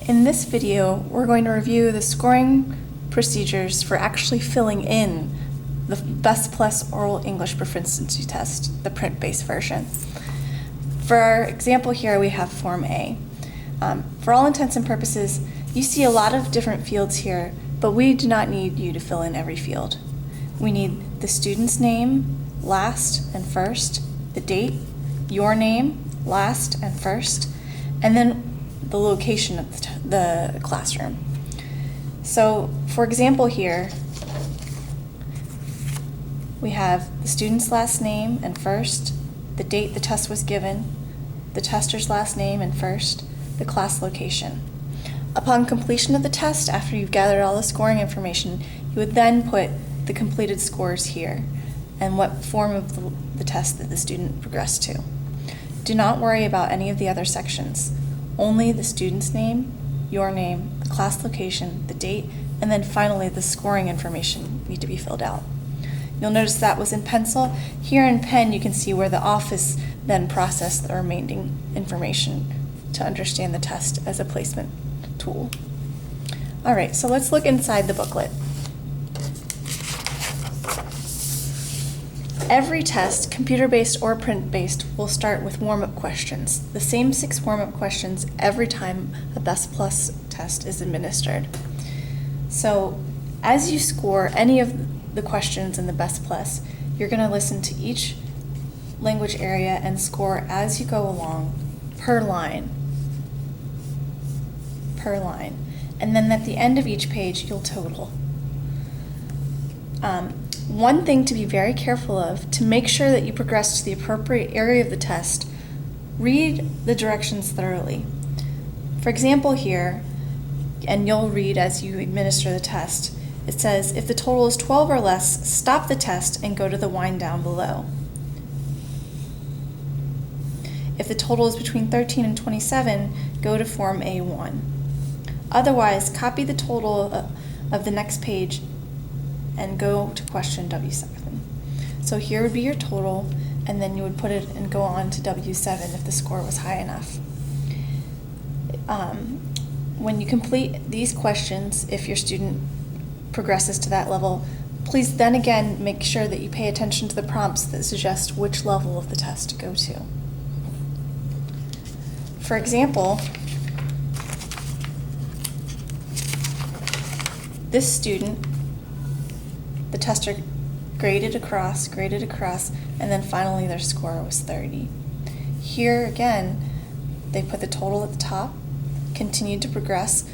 In this video, we're going to review the scoring procedures for actually filling in the Best Plus Oral English Proficiency Test, the print-based version. For our example here, we have Form A. For all intents and purposes, you see a lot of different fields here, but we do not need you to fill in every field. We need the student's name, last and first, the date, your name, last and first, and then the location of the classroom. So, for example here, we have the student's last name and first, the date the test was given, the tester's last name and first, the class location. Upon completion of the test, after you've gathered all the scoring information, you would then put the completed scores here and what form of the test that the student progressed to. Do not worry about any of the other sections. Only the student's name, your name, the class location, the date, and then finally the scoring information need to be filled out. You'll notice that was in pencil. Here in pen, you can see where the office then processed the remaining information to understand the test as a placement tool. All right, so let's look inside the booklet. Every test, computer-based or print-based, will start with warm-up questions. The same 6 warm-up questions every time a Best Plus test is administered. So as you score any of the questions in the Best Plus, you're going to listen to each language area and score as you go along per line. And then at the end of each page, you'll total. One thing to be very careful of, to make sure that you progress to the appropriate area of the test, read the directions thoroughly. For example here, and you'll read as you administer the test, it says, if the total is 12 or less, stop the test and go to the wind down below. If the total is between 13 and 27, go to Form A1. Otherwise, copy the total of the next page and go to question W7. So here would be your total, and then you would put it and go on to W7 if the score was high enough. When you complete these questions, if your student progresses to that level, please then again make sure that you pay attention to the prompts that suggest which level of the test to go to. For example, this student, the tester graded across, and then finally their score was 30. Here again, they put the total at the top, continued to progress,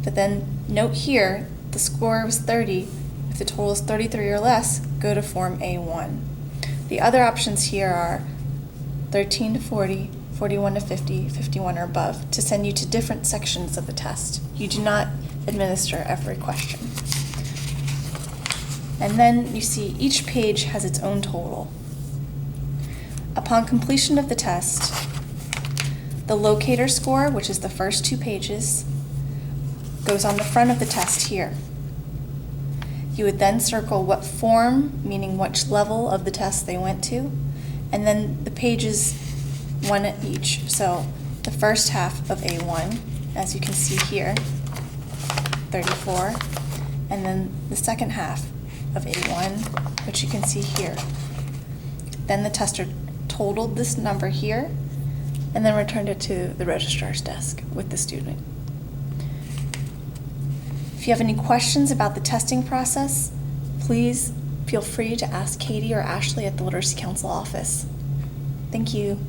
but then note here, the score was 30. If the total is 33 or less, go to Form A1. The other options here are 13 to 40, 41 to 50, 51 or above, to send you to different sections of the test. You do not administer every question. And then you see each page has its own total. Upon completion of the test, the locator score, which is the first 2 pages, goes on the front of the test here. You would then circle what form, meaning which level of the test they went to, and then the pages, one at each. So the first half of A1, as you can see here, 34, and then the second half of A1, which you can see here. Then the tester totaled this number here and then returned it to the registrar's desk with the student. If you have any questions about the testing process, please feel free to ask Katie or Ashley at the Literacy Council office. Thank you.